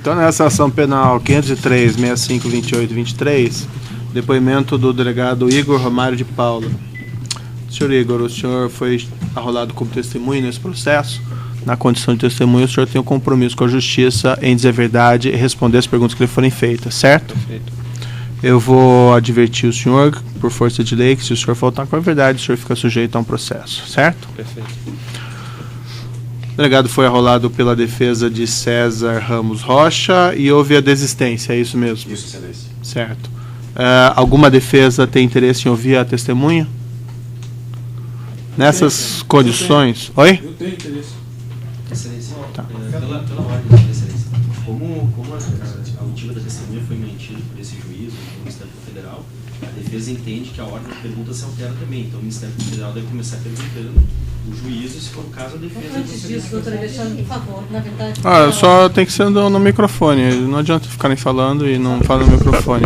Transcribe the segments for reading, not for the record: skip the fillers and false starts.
Então, nessa ação penal 503, 65, 28 23, depoimento do delegado Igor Romário de Paula. Senhor Igor, o senhor foi arrolado como testemunha nesse processo. Na condição de testemunha, o senhor tem um compromisso com a justiça em dizer a verdade e responder as perguntas que lhe forem feitas, certo? Perfeito. Eu vou advertir o senhor, por força de lei, que se o senhor faltar com a verdade, o senhor fica sujeito a um processo, certo? Perfeito. O delegado foi arrolado pela defesa de César Ramos Rocha e houve a desistência, é isso mesmo? Isso, excelência. Certo. Alguma defesa tem interesse em ouvir a testemunha? Nessas condições... Oi? Eu tenho interesse. Excelência, Tá. pela ordem de excelência, como a outiva da testemunha foi mantida por esse juiz, o Ministério Federal, a defesa entende que a ordem de pergunta se altera também. Então, o Ministério Federal deve começar perguntando o juízo, se for o caso, a defesa... Antes disso, doutor Alexandre, por favor, na verdade... Só tem que ser no microfone, não adianta ficarem falando e não falar no microfone.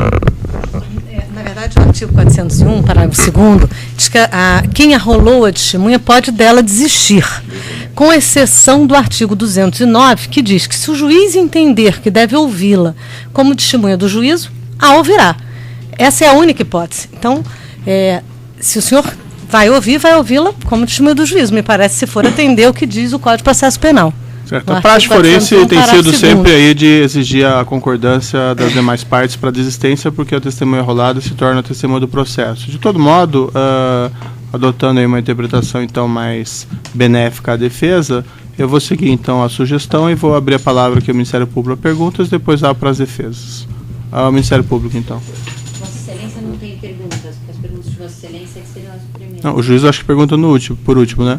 Na verdade, o artigo 401, parágrafo 2º, diz que quem arrolou a testemunha pode dela desistir, com exceção do artigo 209, que diz que se o juiz entender que deve ouvi-la como testemunha do juízo, a ouvirá. Essa é a única hipótese. Então, se o senhor vai ouvi-la como testemunha do juízo, me parece, se for atender o que diz o Código de Processo Penal. Certo. A prática forense tem sido sempre aí de exigir a concordância das demais partes para desistência, porque a testemunha arrolada se torna a testemunha do processo. De todo modo, adotando aí uma interpretação então mais benéfica à defesa, eu vou seguir então a sugestão e vou abrir a palavra aqui ao Ministério Público para perguntas, depois para as defesas. Ao Ministério Público, então. Vossa Excelência não tem perguntas, porque as perguntas de Vossa Excelência seriam as primeiras. Não, o juiz acho que pergunta por último, né?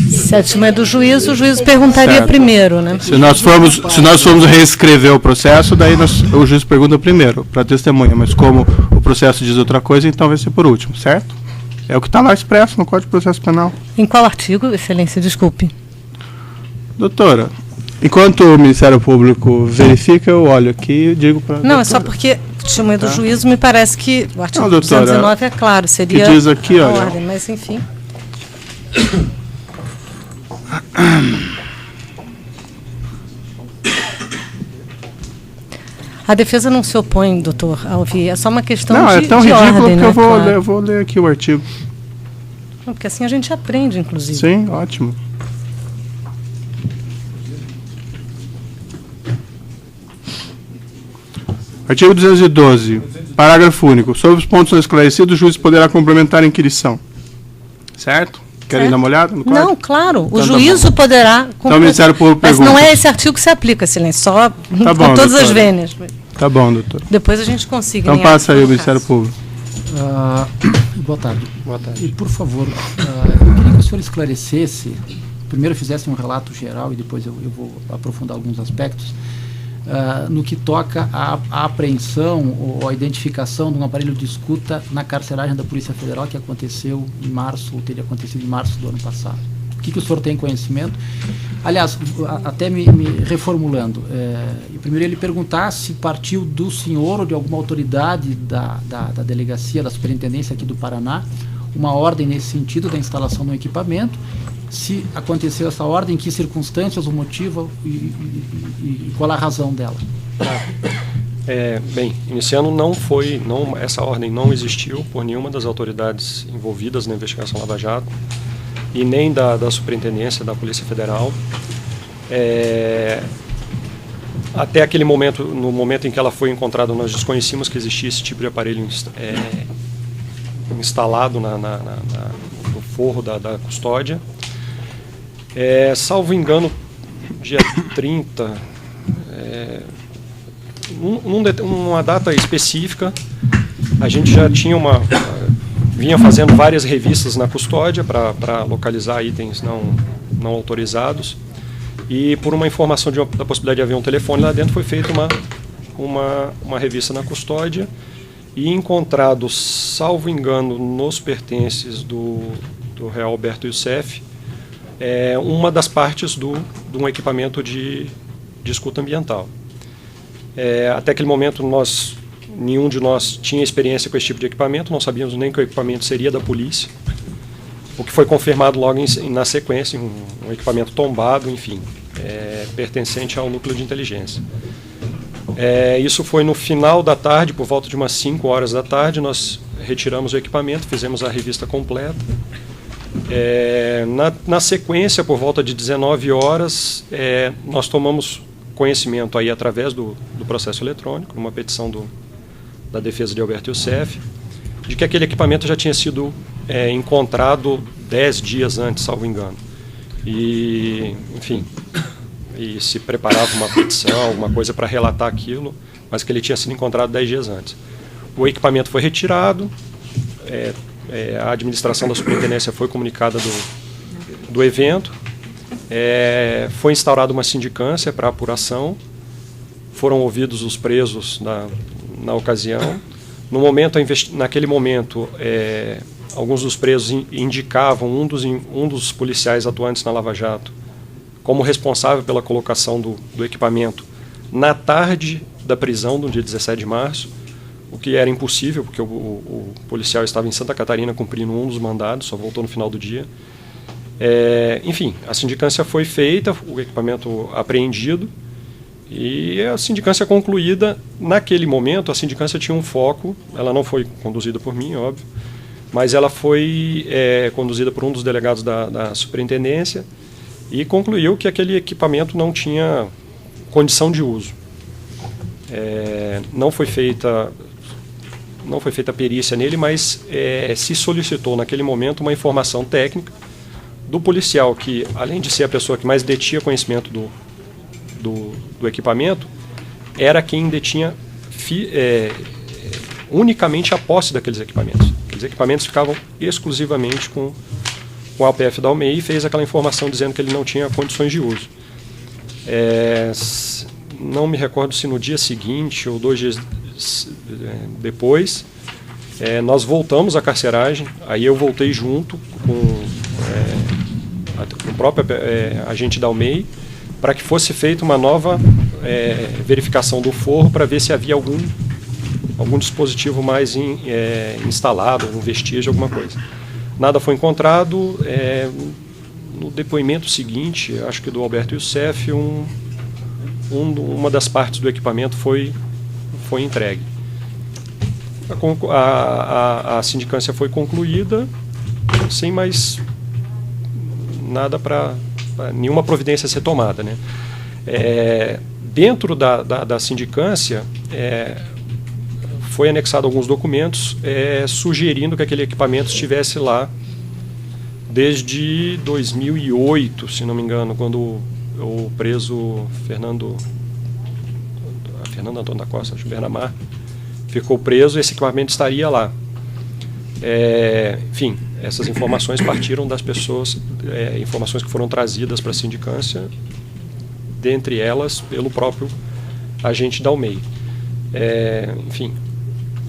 Se a testemunha é do juiz, o juiz perguntaria Certo. Primeiro, né? Se nós formos reescrever o processo, daí o juiz pergunta primeiro para a testemunha, mas como o processo diz outra coisa, então vai ser por último, certo? É o que está lá expresso no Código de Processo Penal. Em qual artigo, Excelência? Desculpe. Doutora, enquanto o Ministério Público verifica, eu olho aqui e digo para... Não, é só porque testemunha do juízo, me parece que o artigo Não, doutora, 219 é claro, seria que diz aqui, a olha. ordem, mas enfim. A defesa não se opõe, doutor, a ouvir, é só uma questão Não, de é tão de ridículo ordem, que né? eu Claro. vou ler aqui o artigo. Não, porque assim a gente aprende, inclusive. Sim, ótimo. Artigo 212, parágrafo único. Sobre os pontos não esclarecidos, o juiz poderá complementar a inquirição. Certo? Querem dar uma olhada no código? Não, claro, o Então, tá juízo bom. poderá... Então, o Ministério Público mas não pergunta. é esse artigo que se aplica, silêncio, só Tá com bom, todas as doutora. vênias. Tá bom, doutor. Depois a gente consiga. Então passa aí o Ministério Público. Boa tarde. Boa tarde. E, por favor, eu queria que o senhor esclarecesse, primeiro fizesse um relato geral e depois eu vou aprofundar alguns aspectos, no que toca à apreensão ou à identificação de um aparelho de escuta na carceragem da Polícia Federal que aconteceu em março, ou teria acontecido em março do ano passado. O que o senhor tem conhecimento? Aliás, até me reformulando, primeiro ele perguntar se partiu do senhor ou de alguma autoridade da delegacia, da superintendência aqui do Paraná, uma ordem nesse sentido da instalação do equipamento, se aconteceu essa ordem, em que circunstâncias, o motivo e qual a razão dela. Bem, iniciando, essa ordem não existiu por nenhuma das autoridades envolvidas na investigação Lava Jato e nem da Superintendência da Polícia Federal. Até aquele momento, no momento em que ela foi encontrada, nós desconhecíamos que existia esse tipo de aparelho instalado no forro da custódia. Salvo engano, dia 30, numa data específica, a gente já tinha vinha fazendo várias revistas na custódia para localizar itens não autorizados, e por uma informação da possibilidade de haver um telefone lá dentro, foi feita uma revista na custódia e encontrado, salvo engano, nos pertences do réu Alberto Youssef, uma das partes de um equipamento de escuta ambiental. Até aquele momento, nenhum de nós tinha experiência com esse tipo de equipamento, não sabíamos nem que o equipamento seria da polícia, o que foi confirmado logo na sequência, um equipamento tombado, enfim, pertencente ao núcleo de inteligência. Isso foi no final da tarde, por volta de umas 5 horas da tarde, nós retiramos o equipamento, fizemos a revista completa. Na sequência, por volta de 19 horas, nós tomamos conhecimento aí através do processo eletrônico, numa petição da defesa de Alberto Youssef, de que aquele equipamento já tinha sido encontrado 10 dias antes, salvo engano. E, enfim, e se preparava uma petição, alguma coisa para relatar aquilo, mas que ele tinha sido encontrado 10 dias antes. O equipamento foi retirado, a administração da superintendência foi comunicada do evento, foi instaurada uma sindicância para apuração, foram ouvidos os presos na ocasião. Naquele momento, alguns dos presos indicavam um dos policiais atuantes na Lava Jato como responsável pela colocação do equipamento na tarde da prisão, no dia 17 de março, o que era impossível, porque o policial estava em Santa Catarina cumprindo um dos mandados, só voltou no final do dia. Enfim, a sindicância foi feita, o equipamento apreendido, e a sindicância concluída. Naquele momento, a sindicância tinha um foco, ela não foi conduzida por mim, óbvio, mas ela foi conduzida por um dos delegados da superintendência e concluiu que aquele equipamento não tinha condição de uso. Não foi feita perícia nele, mas se solicitou naquele momento uma informação técnica do policial que, além de ser a pessoa que mais detinha conhecimento do equipamento, era quem detinha unicamente a posse daqueles equipamentos. Aqueles equipamentos ficavam exclusivamente com a APF da Almei, e fez aquela informação dizendo que ele não tinha condições de uso. Não me recordo se no dia seguinte ou 2 dias depois, nós voltamos à carceragem. Aí eu voltei junto com o próprio agente da Almei, para que fosse feita uma nova verificação do forro, para ver se havia algum dispositivo mais instalado, algum vestígio, alguma coisa. Nada foi encontrado. No depoimento seguinte, acho que do Alberto Youssef, uma das partes do equipamento foi entregue. A sindicância foi concluída sem mais nada para nenhuma providência ser tomada, né? Dentro da sindicância foi anexado alguns documentos sugerindo que aquele equipamento estivesse lá desde 2008, se não me engano, quando o preso Fernando Antônio da Costa, acho, Bernamar, ficou preso, esse equipamento estaria lá. Enfim, essas informações partiram das pessoas, informações que foram trazidas para a sindicância, dentre elas pelo próprio agente da Almei. Enfim,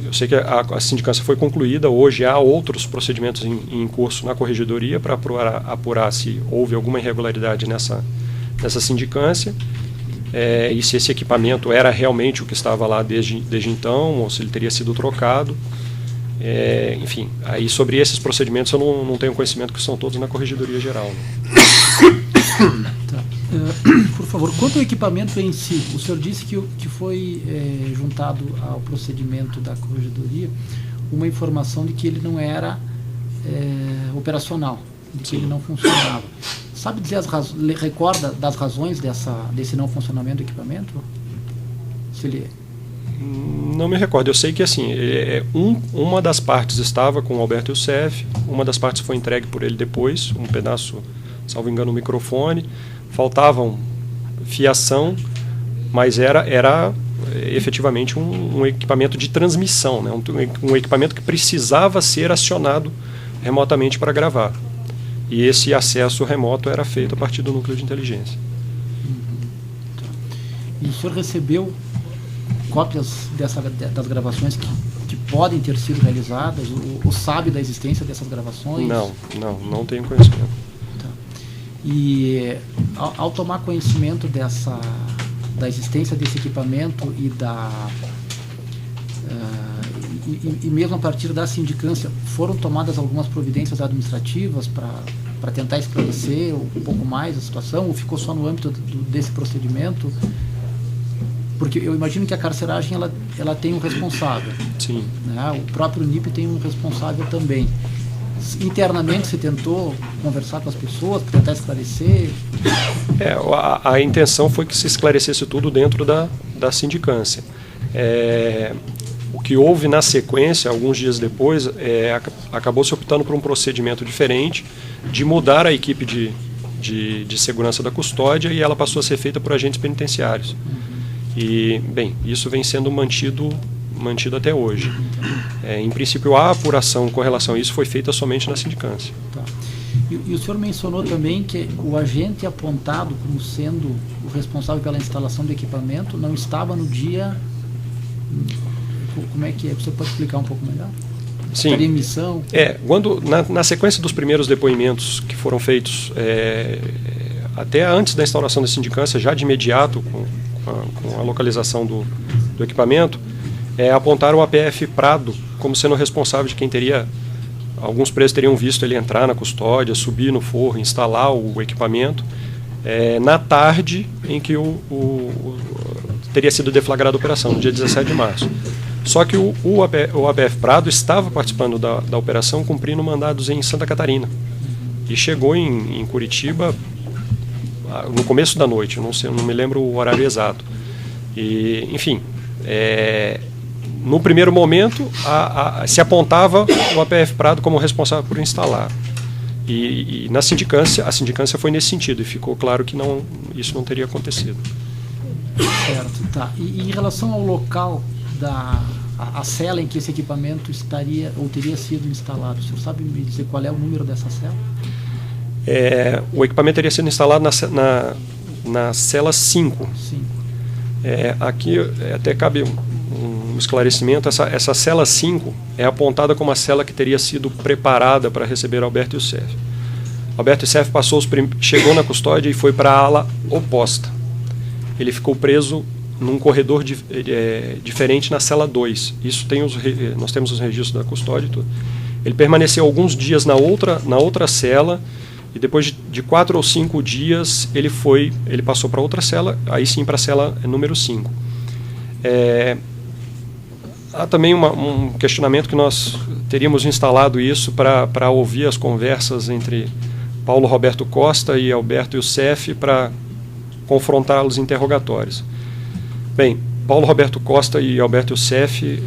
eu sei que a sindicância foi concluída. Hoje há outros procedimentos em curso na corregedoria para apurar se houve alguma irregularidade nessa sindicância, e se esse equipamento era realmente o que estava lá desde então, ou se ele teria sido trocado. Enfim, aí sobre esses procedimentos eu não tenho conhecimento, que são todos na Corregedoria Geral. Né? Tá. Por favor, quanto ao equipamento em si, o senhor disse que foi juntado ao procedimento da Corregedoria uma informação de que ele não era operacional, de que ele não funcionava. Sabe dizer recorda das razões desse não funcionamento do equipamento? Se ele... Não me recordo. Eu sei que assim, uma das partes estava com o Alberto Youssef, uma das partes foi entregue por ele depois, um pedaço, salvo engano, um microfone. Faltavam fiação, mas era efetivamente um equipamento de transmissão, né? Um equipamento que precisava ser acionado remotamente para gravar. E esse acesso remoto era feito a partir do núcleo de inteligência. Tá. E o senhor recebeu cópias das gravações que podem ter sido realizadas, ou sabe da existência dessas gravações? Não tenho conhecimento. Tá. E ao tomar conhecimento da existência desse equipamento e mesmo a partir da sindicância, foram tomadas algumas providências administrativas para tentar esclarecer um pouco mais a situação, ou ficou só no âmbito desse procedimento? Porque eu imagino que a carceragem ela tem um responsável. Sim. Né? O próprio NIP tem um responsável também. Internamente você tentou conversar com as pessoas, tentar esclarecer? A intenção foi que se esclarecesse tudo dentro da sindicância. O que houve na sequência, alguns dias depois, acabou se optando por um procedimento diferente de mudar a equipe de segurança da custódia, e ela passou a ser feita por agentes penitenciários. E, bem, isso vem sendo mantido até hoje. Em princípio, a apuração com relação a isso foi feita somente na sindicância. Tá. E o senhor mencionou também que o agente apontado como sendo o responsável pela instalação do equipamento não estava no dia... Como é que é? Você pode explicar um pouco melhor? Sim. Estaria em missão? Quando, na sequência dos primeiros depoimentos que foram feitos, até antes da instauração da sindicância, já de imediato, com a localização do equipamento, apontaram o APF Prado como sendo o responsável de quem teria... Alguns presos teriam visto ele entrar na custódia, subir no forro, instalar o equipamento, na tarde em que teria sido deflagrada a operação, no dia 17 de março. Só que o APF Prado estava participando da operação, cumprindo mandados em Santa Catarina. E chegou em Curitiba no começo da noite, não me lembro o horário exato. E, enfim, no primeiro momento se apontava o APF Prado como responsável por instalar. E na sindicância, a sindicância foi nesse sentido, e ficou claro que isso não teria acontecido. Certo, tá. E em relação ao local a cela em que esse equipamento estaria ou teria sido instalado, o senhor sabe me dizer qual é o número dessa cela? O equipamento teria sido instalado na cela 5. Sim. Aqui até cabe um esclarecimento. Essa cela 5 é apontada como a cela que teria sido preparada para receber Alberto Youssef. Alberto Youssef chegou na custódia e foi para a ala oposta. Ele ficou preso num corredor diferente na cela 2. Nós temos os registros da custódia e tudo. Ele permaneceu alguns dias na outra cela, e depois de 4 ou 5 dias ele passou para outra cela, aí sim para a cela número 5. Há também um questionamento que nós teríamos instalado isso para ouvir as conversas entre Paulo Roberto Costa e Alberto Youssef para confrontá-los em interrogatórios. Bem, Paulo Roberto Costa e Alberto Youssef,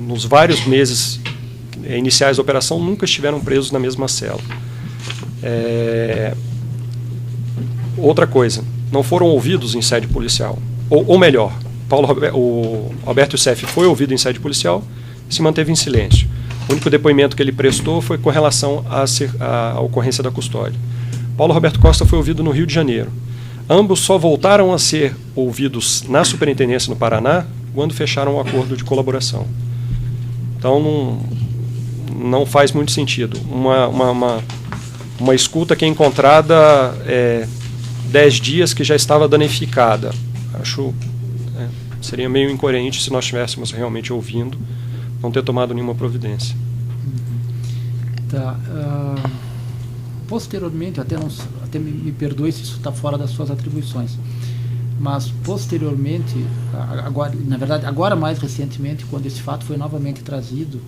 nos vários meses iniciais da operação, nunca estiveram presos na mesma cela. Outra coisa, não foram ouvidos em sede policial. Ou melhor, o Alberto Youssef foi ouvido em sede policial e se manteve em silêncio. O único depoimento que ele prestou foi com relação à ocorrência da custódia. Paulo Roberto Costa foi ouvido no Rio de Janeiro. Ambos só voltaram a ser ouvidos na Superintendência no Paraná quando fecharam um acordo de colaboração. Então não faz muito sentido. Uma escuta que é encontrada 10 dias que já estava danificada. Acho seria meio incoerente se nós estivéssemos realmente ouvindo, não ter tomado nenhuma providência. Tá. Posteriormente, até me perdoe se isso está fora das suas atribuições, mas posteriormente, agora mais recentemente, quando esse fato foi novamente trazido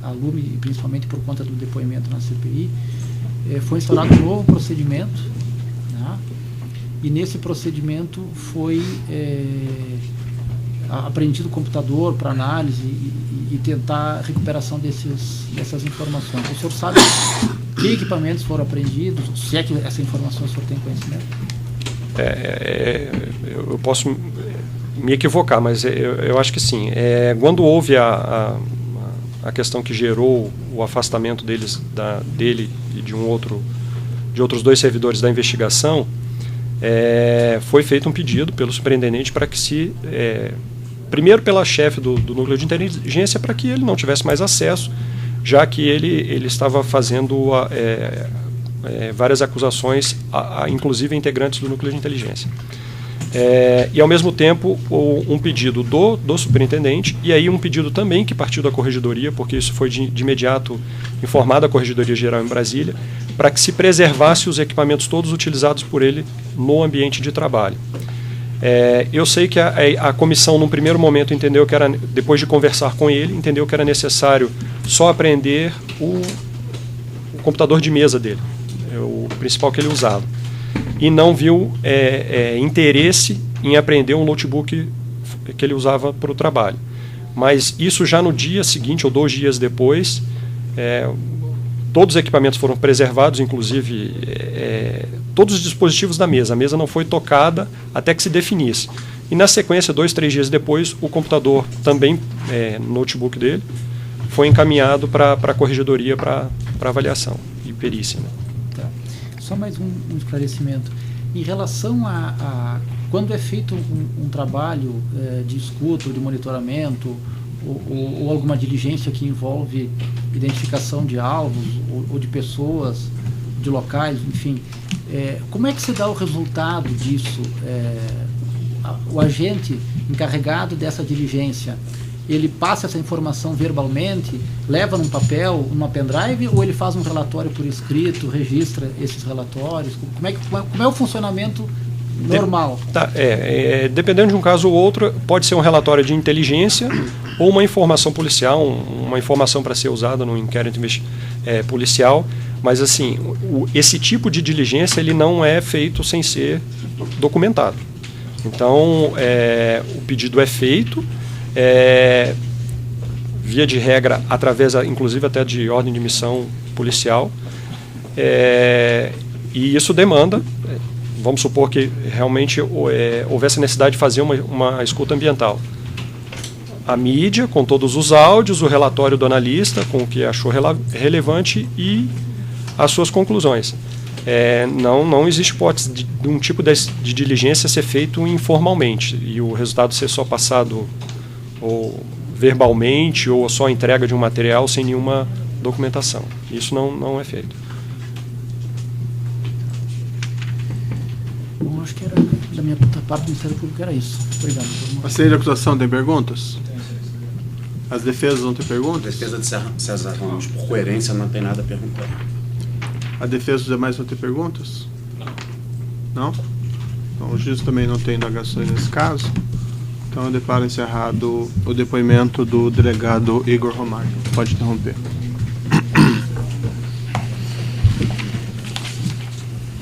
a lume, principalmente por conta do depoimento na CPI, foi instaurado um novo procedimento, né? E nesse procedimento foi apreendido o computador para análise e tentar a recuperação dessas informações. O senhor sabe que equipamentos foram apreendidos, se é que essa informação o senhor tem conhecimento? Eu posso me equivocar, mas eu acho que sim. Quando houve a questão que gerou o afastamento dele e de outros 2 servidores da investigação, foi feito um pedido pelo superintendente para que primeiro pela chefe do núcleo de inteligência, para que ele não tivesse mais acesso, já que ele estava fazendo várias acusações, inclusive a integrantes do núcleo de inteligência. E, ao mesmo tempo, um pedido do superintendente, e aí um pedido também que partiu da Corregedoria, porque isso foi de imediato informado à Corregedoria Geral em Brasília, para que se preservasse os equipamentos todos utilizados por ele no ambiente de trabalho. Eu sei que a comissão, num primeiro momento, entendeu que era, depois de conversar com ele, entendeu que era necessário só apreender o computador de mesa dele, o principal que ele usava, e não viu interesse em aprender um notebook que ele usava para o trabalho. Mas isso já no dia seguinte, ou 2 dias depois, todos os equipamentos foram preservados, inclusive todos os dispositivos da mesa. A mesa não foi tocada até que se definisse. E na sequência, 2, 3 dias depois, o computador, também notebook dele, foi encaminhado para a corregedoria para avaliação e perícia. Né? Tá. Só mais um esclarecimento. Em relação a quando é feito um trabalho de escuta ou de monitoramento ou alguma diligência que envolve identificação de alvos ou de pessoas, de locais, enfim, como é que se dá o resultado disso? O agente encarregado dessa diligência, ele passa essa informação verbalmente, leva num papel, numa pendrive, ou ele faz um relatório por escrito, registra esses relatórios? Como é o funcionamento normal? Dependendo de um caso ou outro, pode ser um relatório de inteligência ou uma informação policial, uma informação para ser usada num inquérito policial, mas assim, esse tipo de diligência ele não é feito sem ser documentado. Então, o pedido é feito, via de regra, através, inclusive, até de ordem de missão policial, e isso demanda, vamos supor que realmente houvesse necessidade de fazer uma escuta ambiental. A mídia, com todos os áudios, o relatório do analista, com o que achou relevante e as suas conclusões. Não existe hipótese de um tipo de diligência ser feito informalmente e o resultado ser só passado ou verbalmente ou só entrega de um material sem nenhuma documentação. Isso não é feito. Bom, acho que era da minha parte do Ministério Público era isso. Obrigado. A série de acusação tem perguntas? As defesas não têm A perguntas? defesa de César Ramos, por coerência, não tem nada a perguntar. A defesa dos demais não tem perguntas? Não? Então o juiz também não tem indagações nesse caso. Então eu declaro encerrado o depoimento do delegado Igor Romário. Pode interromper.